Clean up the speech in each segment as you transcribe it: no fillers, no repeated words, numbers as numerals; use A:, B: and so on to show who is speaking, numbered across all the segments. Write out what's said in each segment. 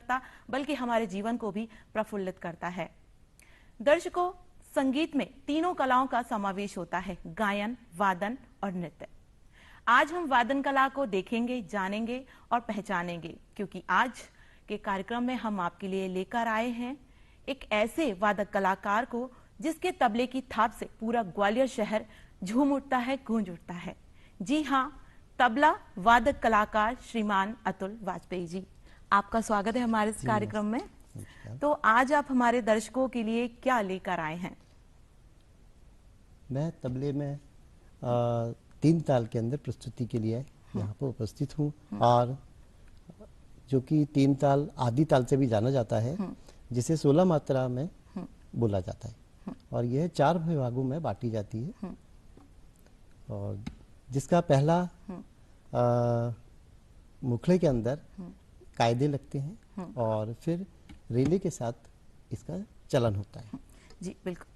A: रखता बल्कि हमारे जीवन को भी प्रफुल्लित करता है। दर्शकों, संगीत में तीनों कलाओं का समावेश होता है, गायन, वादन और नृत्य। आज हम वादन कला को देखेंगे, जानेंगे और पहचानेंगे, क्योंकि आज के कार्यक्रम में हम आपके लिए लेकर आए हैं एक ऐसे वादक कलाकार को जिसके तबले की थाप से पूरा ग्वालियर शहर झूम उठता है, गूंज उठता है। जी हाँ, तबला वादक कलाकार श्रीमान अतुल वाजपेयी जी, आपका स्वागत है हमारे इस कार्यक्रम में। तो आज आप हमारे दर्शकों के लिए क्या लेकर आए हैं?
B: मैं तबले में 3 ताल के अंदर प्रस्तुति के लिए यहाँ पर उपस्थित हूँ, और जो कि 3 ताल आदि ताल से भी जाना जाता है, जिसे 16 मात्रा में बोला जाता है, और यह 4 विभागों में बांटी जाती है। और जिसका पहला मुखड़े के अंदर कायदे लगते हैं और फिर रेले के साथ इसका चलन होता है।
A: जी बिल्कुल।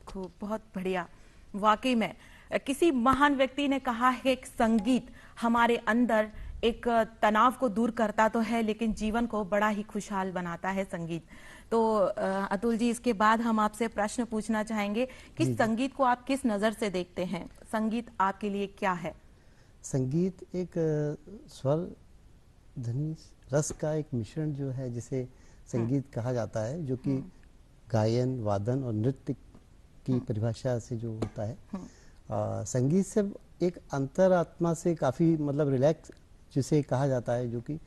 A: खूब, बहुत बढ़िया। वाकई में किसी महान व्यक्ति ने कहा है कि संगीत हमारे अंदर एक तनाव को दूर करता तो है, लेकिन जीवन को बड़ा ही खुशहाल बनाता है संगीत। तो अतुल जी, इसके बाद हम आपसे प्रश्न पूछना चाहेंगे कि संगीत को आप किस नजर से देखते हैं? संगीत आपके लिए क्या है?
B: संगीत एक स्वर ध्वनि रस का एक मिश्रण जो है, जिसे संगीत कहा जाता है, जो कि गायन, वादन और नृत्य की परिभाषा से जो होता है। संगीत से एक अंतरात्मा से काफी मतलब रिलैक्स जिसे कहा जाता है, जो कि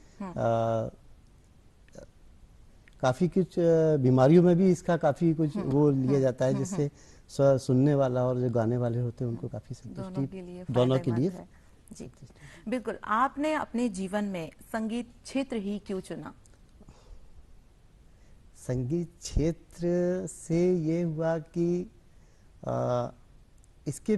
B: काफी कुछ बीमारियों में भी इसका काफी कुछ वो लिया जाता है, जिससे सुनने वाला और जो गाने वाले होते हैं उनको काफी संतुष्टि दोनों के लिए।
A: जी बिल्कुल। आपने अपने जीवन में संगीत क्षेत्र ही क्यों चुना?
B: संगीत क्षेत्र से ये हुआ कि इसके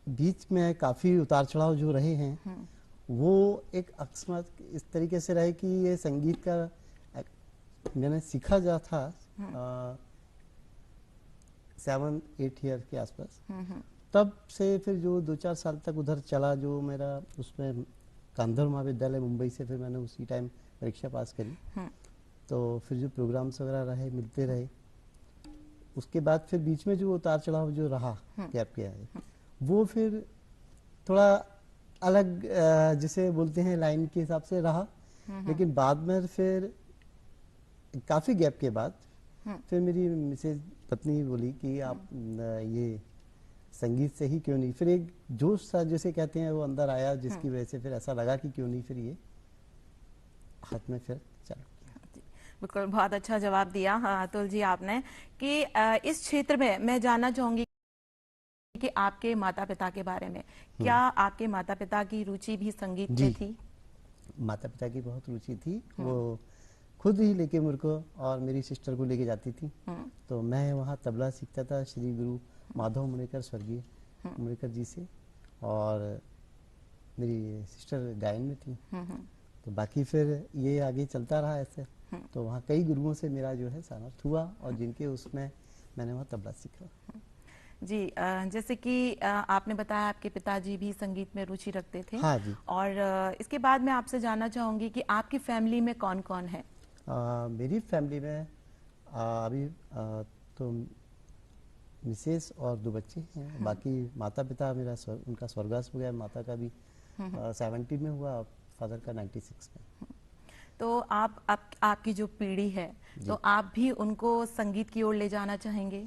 B: बीच में काफी उतार चढ़ाव जो रहे हैं, वो एक अकस्मात इस तरीके से रहे कि ये संगीत का मैंने सीखा जा था 7-8 ईयर के आसपास। तब से फिर जो 2-4 साल तक उधर चला, जो मेरा उसमें गांधर्व महाविद्यालय मुंबई से फिर मैंने उसी टाइम परीक्षा पास करी। तो फिर जो प्रोग्राम्स वगैरह रहे, मिलते रहे, उसके बाद फिर बीच में जो उतार चढ़ाव जो रहा, गैप किया है, वो फिर थोड़ा अलग जिसे बोलते हैं लाइन के हिसाब से रहा। लेकिन बाद में फिर काफी गैप के बाद फिर मेरी मिसेज पत्नी बोली कि आप ये संगीत से ही क्यों नहीं, फिर एक जोश सा जिसे कहते हैं वो अंदर आया, जिसकी वजह से फिर ऐसा लगा कि क्यों नहीं फिर ये हाथ में फिर चलो।
A: बिल्कुल, बहुत अच्छा जवाब दिया अतुल जी आपने कि इस क्षेत्र में मैं जानना चाहूंगी कि आपके माता पिता के बारे में, क्या आपके माता पिता की रुचि भी संगीत में थी?
B: माता पिता की बहुत रुचि थी, वो खुद ही लेके मेरे को और मेरी सिस्टर को लेके जाती थी। तो मैं वहाँ तबला सीखता था श्री गुरु माधव मुनेकर, स्वर्गीय मुनेकर जी से, और मेरी सिस्टर गायन में थी। तो बाकी फिर ये आगे चलता रहा ऐसे। तो वहाँ कई गुरुओं से मेरा जो है सामर्थ्य हुआ और जिनके उसमें मैंने वहाँ तबला सीखा।
A: जी, जैसे कि आपने बताया आपके पिताजी भी संगीत में रुचि रखते थे।
B: हाँ जी।
A: और इसके बाद मैं आपसे जानना चाहूंगी कि आपकी फैमिली में कौन कौन है?
B: मेरी फैमिली में अभी तो मिसेस और 2 बच्चे हैं। बाकी माता पिता मेरा उनका स्वर्गवास हो गया। माता का भी 70 में हुआ, फादर का 96 में।
A: तो आपकी जो पीढ़ी है, तो आप भी उनको संगीत की ओर ले जाना चाहेंगे?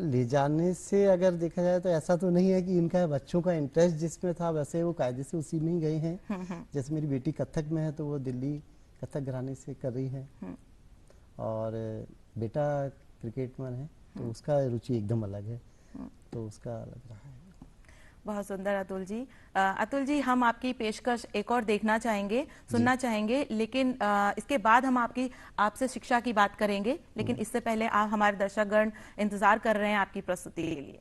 B: ले जाने से अगर देखा जाए तो ऐसा तो नहीं है कि इनका बच्चों का इंटरेस्ट जिसमें था वैसे वो कायदे से उसी में ही गए हैं। जैसे मेरी बेटी कथक में है तो वो दिल्ली कथक घराने से कर रही है, और बेटा क्रिकेट में है तो उसका रुचि एकदम अलग है, तो उसका अलग रहा है।
A: बहुत सुंदर अतुल जी। अतुल जी, हम आपकी पेशकश एक और देखना चाहेंगे, सुनना चाहेंगे, लेकिन इसके बाद हम आपसे शिक्षा की बात करेंगे। लेकिन इससे पहले आप हमारे दर्शकगण इंतजार कर रहे हैं आपकी प्रस्तुति के लिए।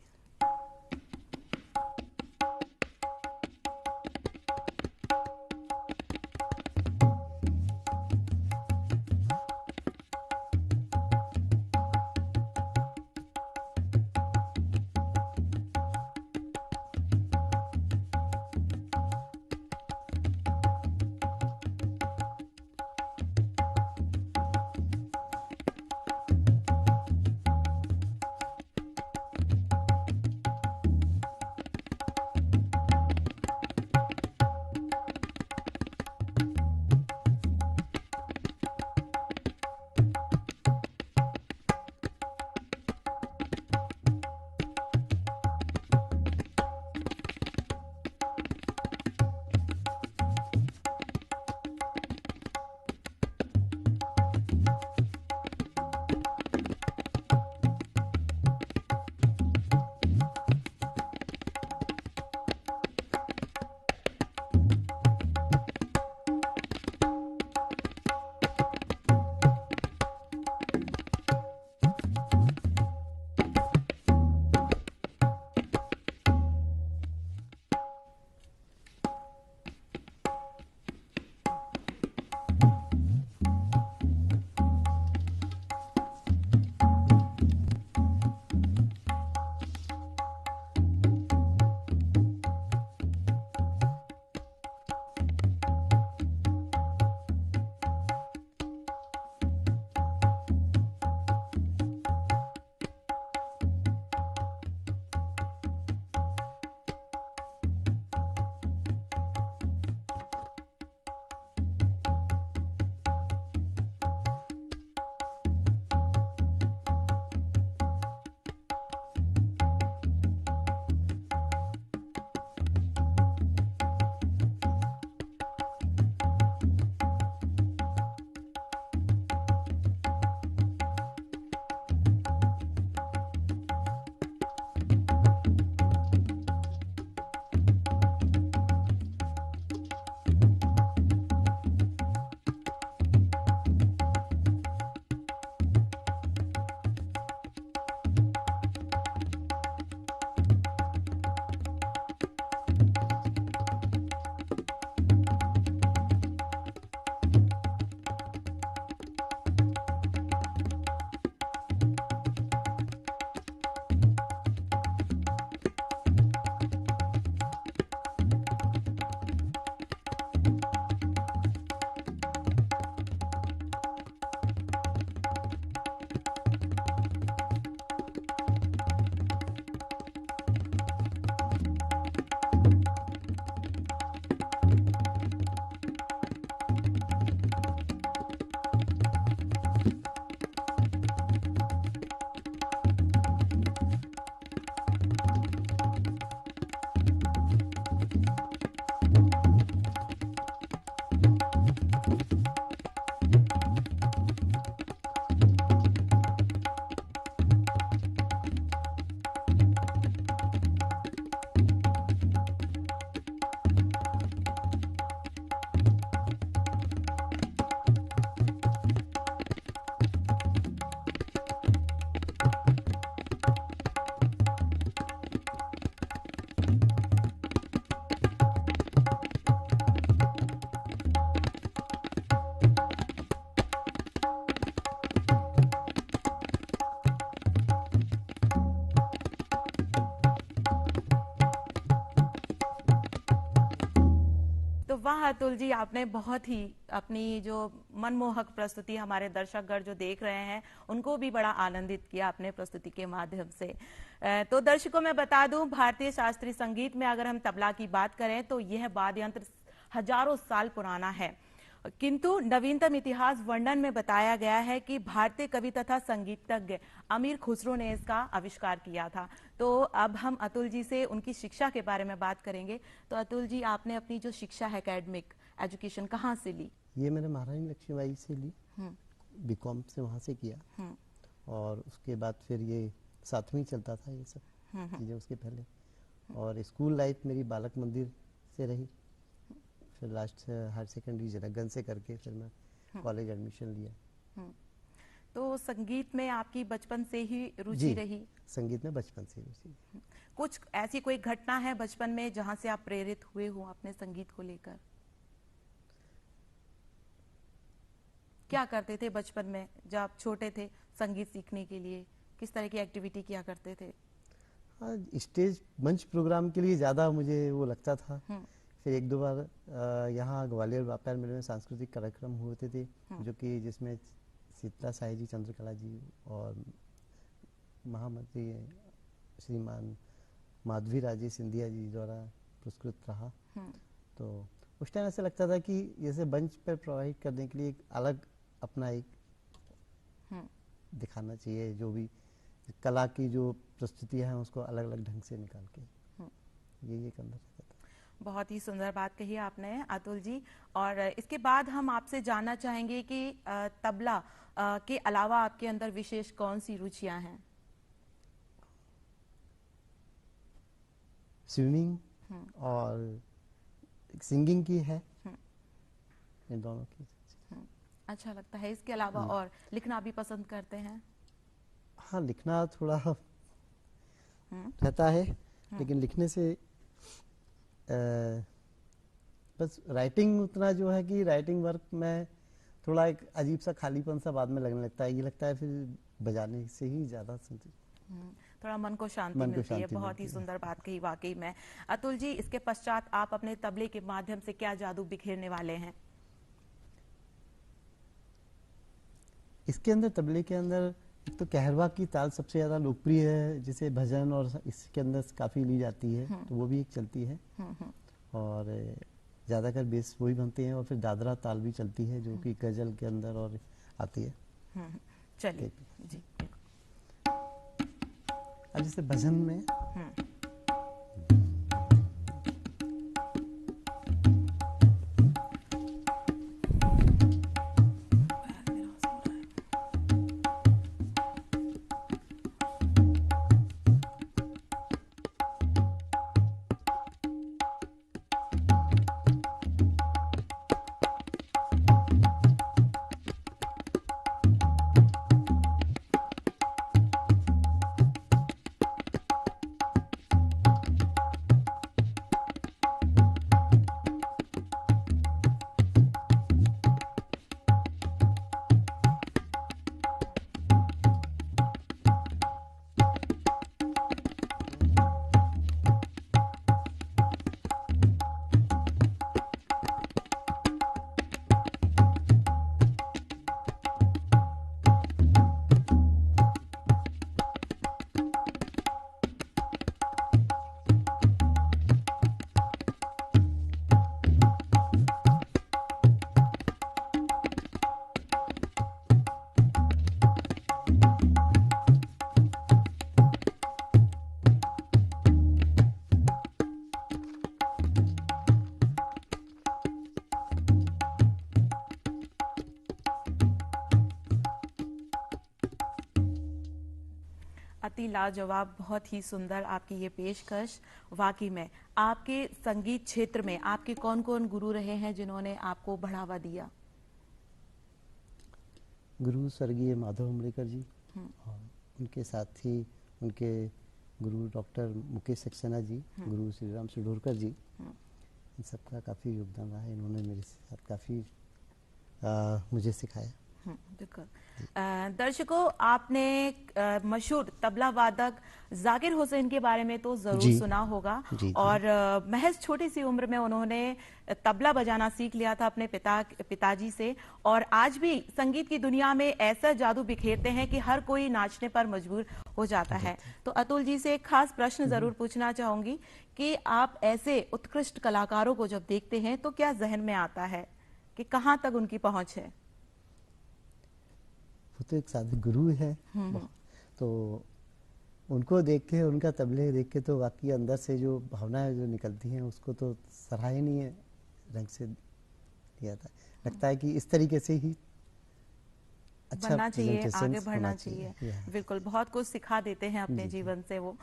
A: तो वाह अतुल जी, आपने बहुत ही अपनी जो मनमोहक प्रस्तुति हमारे दर्शकगण जो देख रहे हैं उनको भी बड़ा आनंदित किया अपने प्रस्तुति के माध्यम से। तो दर्शकों मैं बता दूं, भारतीय शास्त्रीय संगीत में अगर हम तबला की बात करें तो यह वाद्य यंत्र हजारों साल पुराना है, किंतु नवीनतम इतिहास वर्णन में बताया गया है कि भारतीय कवि तथा संगीतज्ञ अमीर खुसरो ने इसका आविष्कार किया था। तो अब हम अतुल जी से उनकी शिक्षा के बारे में बात करेंगे। तो अतुल जी, आपने अपनी जो शिक्षा है एकेडमिक एजुकेशन कहाँ से ली?
B: ये मैंने महारानी लक्ष्मीबाई से ली, बीकॉम से वहाँ से किया, और उसके बाद फिर ये 7वीं चलता था ये सब चीज़ें उसके पहले। और स्कूल लाइफ मेरी बालक मंदिर से रही, फिर लास्ट हायर सेकेंडरी जनकगंज से करके फिर मैं कॉलेज एडमिशन लिया।
A: तो संगीत में आपकी बचपन से ही रुचि रही?
B: संगीत में बचपन से रुचि।
A: कुछ ऐसी कोई घटना है बचपन में जहां से आप प्रेरित हुए हो अपने संगीत को लेकर? क्या करते थे बचपन में जब आप छोटे थे संगीत सीखने के लिए? किस तरह की एक्टिविटी किया करते थे?
B: हाँ, स्टेज मंच प्रोग्राम के लिए ज़्यादा मुझे वो लगता था। फिर एक दो बार यहाँ ग्वालियर व्यापार मेले में सांस्कृतिक कार्यक्रम होते थे, जो कि जिसमें शीतला साई जी, चंद्रकला जी और महामंत्री श्रीमान माधवी राजे सिंधिया जी द्वारा पुरस्कृत रहा। तो उस टाइम ऐसे लगता था कि जैसे मंच पर प्रोवाइड करने के लिए एक अलग अपना एक दिखाना चाहिए, जो भी कला की जो प्रस्तुतियां हैं उसको अलग अलग ढंग से निकाल के, यही एक अंदर रहता था।
A: बहुत ही सुंदर बात कही आपने अतुल जी। और इसके बाद हम आपसे जानना चाहेंगे कि तबला के अलावा आपके अंदर विशेष कौन सी रुचियां हैं?
B: स्विमिंग और सिंगिंग की है, इन दोनों की।
A: अच्छा लगता है। इसके अलावा और लिखना भी पसंद करते हैं?
B: हाँ, लिखना थोड़ा रहता है, लेकिन लिखने से बस राइटिंग उतना जो है कि राइटिंग वर्क में थोड़ा एक अजीब सा खालीपन सा बाद में लगने लगता है। ये लगता है फिर बजाने से ही ज्यादा
A: थोड़ा मन को शांति मिलती है। बहुत ही सुंदर बात कही वाकई में। अतुल जी, इसके पश्चात आप अपने तबले के माध्यम से क्या जादू बिखेरने वाले हैं?
B: इसके अंदर, तबले के अंदर तो कहरवा की ताल सबसे ज्यादा लोकप्रिय है, जिसे भजन और इसके अंदर काफी ली जाती है, तो वो भी एक चलती है। और ज्यादातर बेस वही बनते हैं, और फिर दादरा ताल भी चलती है जो कि गजल के अंदर और आती है।
A: चलिए जी।
B: अब जैसे भजन में
A: अति लाजवाब, बहुत ही सुंदर आपकी ये पेशकश। वाकई में आपके संगीत क्षेत्र में आपके कौन कौन गुरु रहे हैं जिन्होंने आपको बढ़ावा दिया?
B: गुरु स्वर्गीय माधव अमरेकर जी, और उनके साथ ही उनके गुरु डॉक्टर मुकेश सक्सेना जी, गुरु श्री राम सिडोरकर जी, इन सबका काफ़ी योगदान रहा है। इन्होंने मेरे साथ काफ़ी मुझे सिखाया।
A: बिल्कुल। दर्शकों, आपने मशहूर तबला वादक जाकिर हुसैन के बारे में तो जरूर
B: जी
A: सुना होगा।
B: जी जी
A: और महज छोटी सी उम्र में उन्होंने तबला बजाना सीख लिया था अपने पिताजी से, और आज भी संगीत की दुनिया में ऐसा जादू बिखेरते हैं कि हर कोई नाचने पर मजबूर हो जाता है। तो अतुल जी से एक खास प्रश्न जरूर पूछना चाहूंगी कि आप ऐसे उत्कृष्ट कलाकारों को जब देखते हैं तो क्या जहन में आता है कि कहाँ तक उनकी पहुंच है?
B: वो तो एक साधु गुरु है। तो उनको देख के, उनका तबले देख के तो वाकई अंदर से जो भावनाएं जो निकलती हैं उसको तो सराहनीय ढंग से दिया था। लगता है कि इस तरीके से ही अच्छा
A: बनना चाहिए, आगे
B: presentations
A: बढ़ना
B: होना
A: चाहिए।
B: Yeah.
A: बिल्कुल, बहुत कुछ सिखा देते हैं अपने
B: जी, जी।
A: जीवन से वो।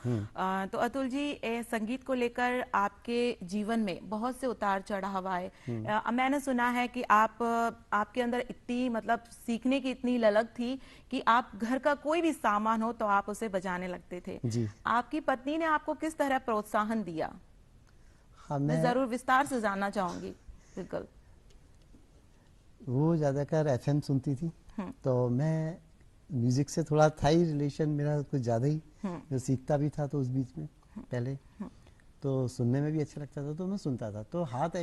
A: तो अतुल जी, संगीत को लेकर आपके जीवन में बहुत से उतार चढ़ाव आए। मैंने सुना है कि आपके अंदर इतनी मतलब सीखने की इतनी ललक थी कि आप घर का कोई भी सामान हो तो आप उसे बजाने लगते थे।
B: जी
A: आपकी पत्नी ने आपको किस तरह प्रोत्साहन दिया?
B: हाँ,
A: मैं जरूर विस्तार से जानना चाहूंगी। बिल्कुल।
B: वो ज़्यादातर एफएम सुनती थी, तो मैं म्यूजिक से थोड़ा था ही रिलेशन मेरा कुछ ज़्यादा ही। जो सीखता भी था तो उस बीच में पहले तो सुनने में भी अच्छा लगता था, तो मैं सुनता था। तो हाथ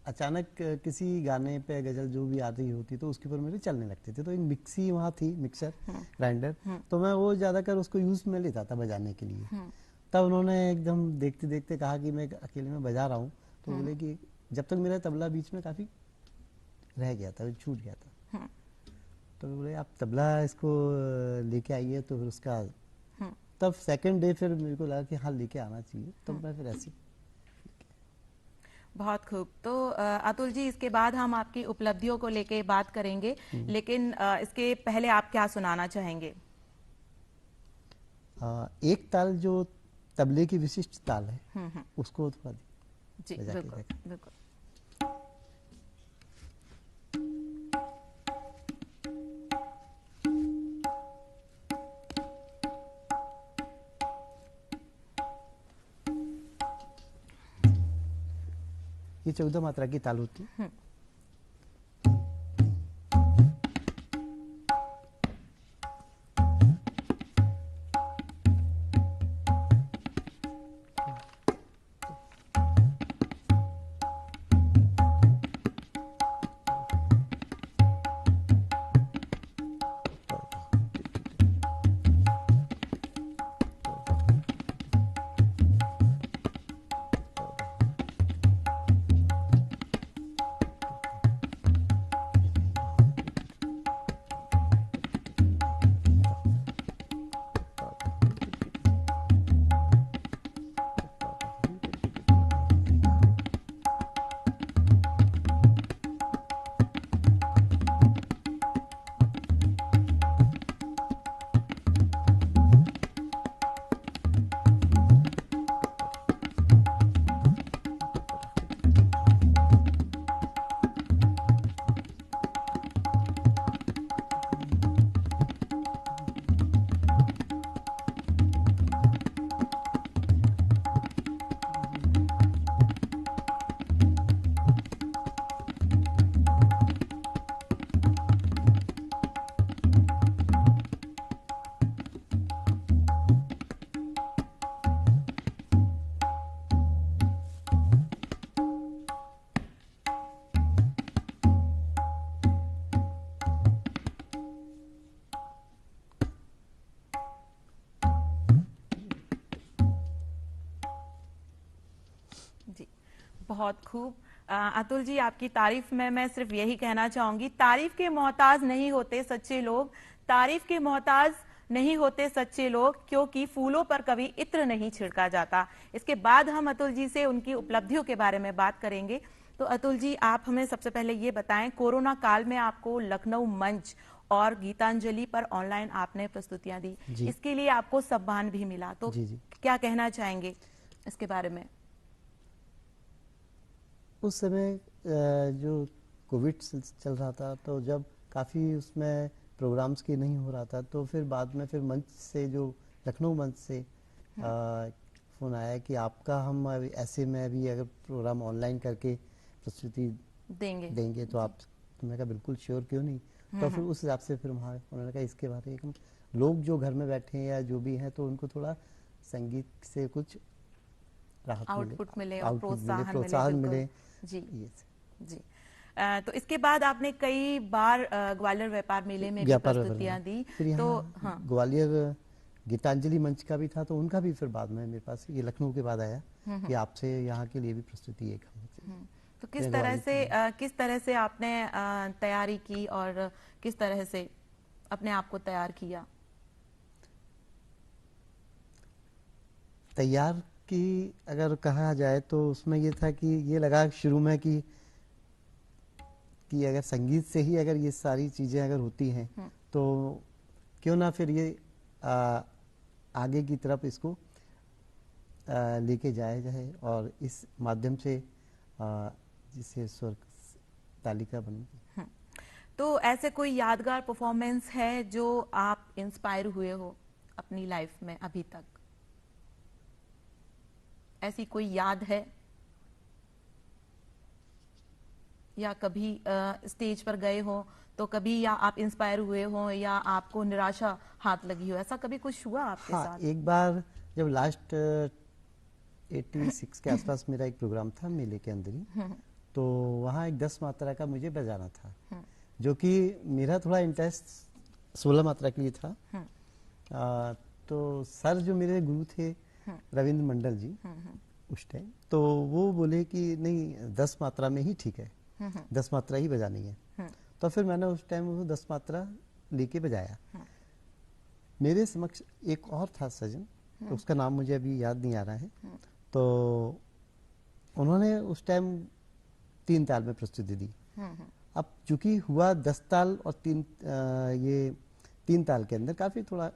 B: अचानक किसी गाने पे गजल जो भी आ रही होती तो उसके ऊपर मेरे चलने लगते थे। तो एक मिक्सी वहाँ थी, मिक्सर ग्राइंडर, तो मैं वो ज़्यादातर उसको यूज़ में लेता था बजाने के लिए। तब उन्होंने एकदम देखते देखते कहा कि मैं अकेले में बजा रहा हूँ, तो बोले कि जब तक मेरा तबला बीच में काफ़ी रह गया था, छूट गया था, तो बोले आप तबला इसको लेके आइए। तो फिर उसका तब सेकंड डे फिर मेरे को लगा कि हाँ लेके आना चाहिए, तब मैं फिर ऐसी।
A: बहुत खूब। तो अतुल जी, इसके बाद हम आपकी उपलब्धियों को लेके बात करेंगे, लेकिन इसके पहले आप क्या सुनाना चाहेंगे?
B: एक ताल जो तबले की विशिष्ट ताल है उसको थोड़ा
A: जी
B: बजा के
A: बिल्कुल
B: देखा।
A: बिल्कुल।
B: ये 14 मात्रा की ताल होती है। जी बहुत खूब। अतुल जी, आपकी तारीफ में मैं सिर्फ यही कहना चाहूंगी, तारीफ के मोहताज नहीं होते सच्चे लोग, तारीफ के मोहताज नहीं होते सच्चे लोग, क्योंकि फूलों पर कभी इत्र नहीं छिड़का जाता। इसके बाद हम अतुल जी से उनकी उपलब्धियों के बारे में बात करेंगे। तो अतुल जी, आप हमें सबसे पहले ये बताएं, कोरोना काल में आपको लखनऊ मंच और गीतांजलि पर ऑनलाइन आपने प्रस्तुतियां दी, इसके लिए आपको सम्मान भी मिला, तो जी।
A: क्या कहना चाहेंगे इसके बारे में?
B: उस समय जो कोविड चल रहा था, तो जब काफ़ी उसमें प्रोग्राम्स की नहीं हो रहा था, तो फिर बाद में फिर मंच से, जो लखनऊ मंच से फ़ोन आया कि आपका हम ऐसे में भी अगर प्रोग्राम ऑनलाइन करके प्रस्तुति देंगे तो आप तो मैंने कहा बिल्कुल श्योर, क्यों नहीं। तो फिर उस हिसाब से फिर वहाँ उन्होंने कहा इसके बारे में लोग जो घर में बैठे हैं या जो भी हैं तो उनको थोड़ा संगीत से कुछ राहत
A: आउटपुट मिले और
B: आउटपुट मिले,
A: प्रोत्साहन
B: प्रोत्साहन मिले।
A: जी
B: ये
A: जी। तो इसके बाद आपने कई बार ग्वालियर व्यापार मेले में भी
B: व्यापार
A: प्रस्तुतियां दी।
B: फिर
A: तो
B: यहाँ
A: हाँ,
B: ग्वालियर गीतांजलि मंच का भी था, तो उनका भी फिर बाद में मेरे पास ये लखनऊ के बाद आया कि आपसे यहाँ के लिए भी प्रस्तुति एक होनी चाहिए।
A: तो किस तरह से आपने तैयारी की और किस तरह से अपने आप को तैयार किया?
B: तैयार की अगर कहा जाए तो उसमें ये था कि ये लगा शुरू में कि अगर संगीत से ही अगर ये सारी चीजें अगर होती हैं तो क्यों ना फिर ये आगे की तरफ इसको लेके जाया जाए और इस माध्यम से जिससे स्वर तालिका बनेगी।
A: तो ऐसे कोई यादगार परफॉर्मेंस है जो आप इंस्पायर हुए हो अपनी लाइफ में अभी तक? ऐसी कोई याद है या कभी स्टेज पर गए हो तो कभी या आप इंस्पायर हुए हो या आपको निराशा हाथ लगी हो, ऐसा कभी कुछ हुआ आपके साथ?
B: एक बार जब लास्ट 86 के आसपास मेरा एक प्रोग्राम था मेले के अंदर ही, तो वहाँ एक 10 मात्रा का मुझे बजाना था, जो कि मेरा थोड़ा इंटरेस्ट 16 मात्रा के लिए था। तो सर जो मेरे गुरु थे रविंद्र मंडल जी उस टाइम, तो वो बोले कि नहीं 10 मात्रा में ही ठीक है, 10 मात्रा ही बजानी है। तो फिर मैंने उस टाइम वो 10 मात्रा लेके बजाया। मेरे समक्ष एक और था सजन, तो उसका नाम मुझे अभी याद नहीं आ रहा है, तो उन्होंने उस टाइम 3 ताल में प्रस्तुति दी। अब चूंकि हुआ 10 ताल और 3 ताल के अंदर काफी थोड़ा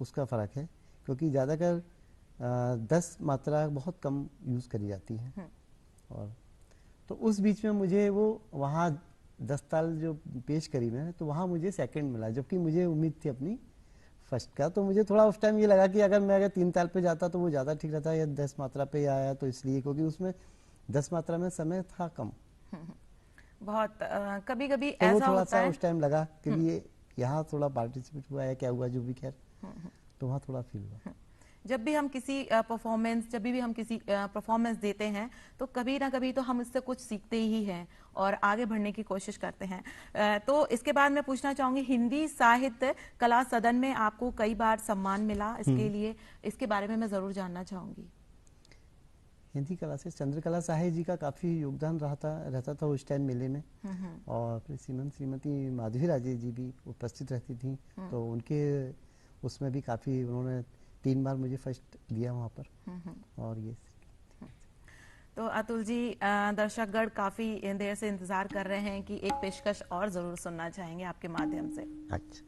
B: उसका फर्क है, क्योंकि ज्यादातर 10 मात्रा बहुत कम यूज करी जाती है। और तो उस बीच में मुझे वो वहाँ 10 ताल जो पेश करी मैंने, तो वहाँ मुझे सेकंड मिला, जबकि मुझे उम्मीद थी अपनी फर्स्ट का। तो मुझे थोड़ा उस टाइम ये लगा कि अगर मैं 3 ताल पे जाता तो वो ज्यादा ठीक रहता, या 10 मात्रा पे आया तो इसलिए क्योंकि उसमें 10 मात्रा में समय था कम।
A: बहुत कभी कभी
B: तो
A: ऐसा
B: वो थोड़ा
A: होता
B: सा
A: है
B: उस टाइम लगा कि ये यहाँ थोड़ा पार्टिसिपेट हुआ है, क्या हुआ जो भी, खैर तो वहाँ थोड़ा फील हुआ।
A: जब भी हम किसी परफॉर्मेंस देते हैं तो कभी ना कभी तो हम इससे कुछ सीखते ही हैं और आगे बढ़ने की कोशिश करते हैं। तो इसके बाद मैं पूछना चाहूंगी, हिंदी साहित्य कला सदन में आपको कई बार सम्मान मिला, इसके लिए इसके बारे में मैं जरूर जानना चाहूंगी।
B: हिंदी कला से चंद्रकला साहे जी का काफी योगदान रहता था उस टाइम मेले में, और फिर श्रीमती माधवी राजे जी भी उपस्थित रहती थी, तो उनके उसमें भी काफी उन्होंने 3 बार मुझे फर्स्ट दिया वहाँ पर। और ये
A: तो अतुल जी, दर्शकगण काफी देर से इंतजार कर रहे हैं कि एक पेशकश और जरूर सुनना चाहेंगे आपके माध्यम से।
B: अच्छा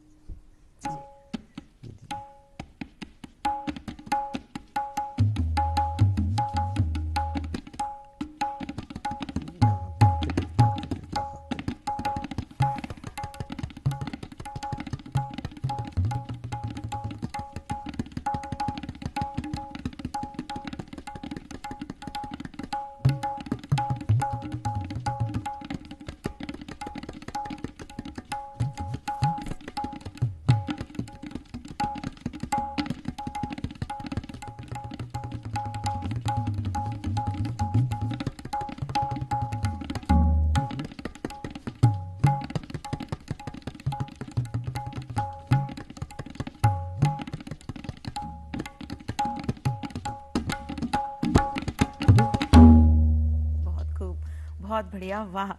A: बहुत बढ़िया, वाह,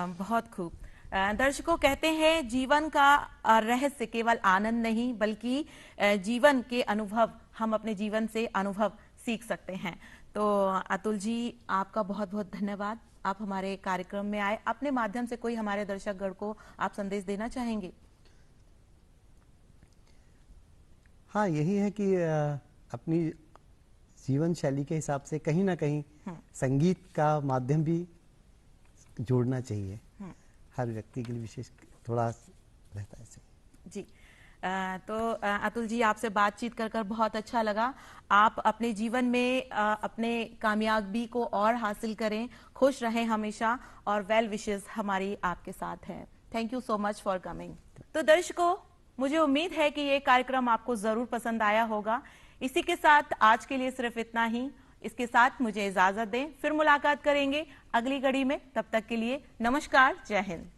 A: बहुत खूब। दर्शकों, कहते हैं जीवन का रहस्य केवल आनंद नहीं बल्कि जीवन के अनुभव, हम अपने जीवन से अनुभव सीख सकते हैं। तो अतुल जी, आपका बहुत बहुत धन्यवाद, आप हमारे कार्यक्रम में आए। अपने माध्यम से कोई हमारे दर्शकगण को आप संदेश देना चाहेंगे?
B: हाँ, यही है कि अपनी जीवन शैली के हिसाब से कहीं ना कहीं संगीत का माध्यम भी जोड़ना चाहिए। हर व्यक्ति के लिए विशेष थोड़ा रहता है।
A: जी, तो अतुल जी, आपसे बातचीत कर कर बहुत अच्छा लगा। आप अपने जीवन में अपने कामयाबी को और हासिल करें, खुश रहें हमेशा, और वेल विशेस हमारी आपके साथ है। Thank you so much for coming. तो दर्शकों, मुझे उम्मीद है कि ये कार्यक्रम आपको जरूर पसंद आया होगा। इसी के साथ आज के लिए सिर्फ इतना ही। इसके साथ मुझे इजाजत दें, फिर मुलाकात करेंगे अगली कड़ी में। तब तक के लिए नमस्कार, जय हिंद।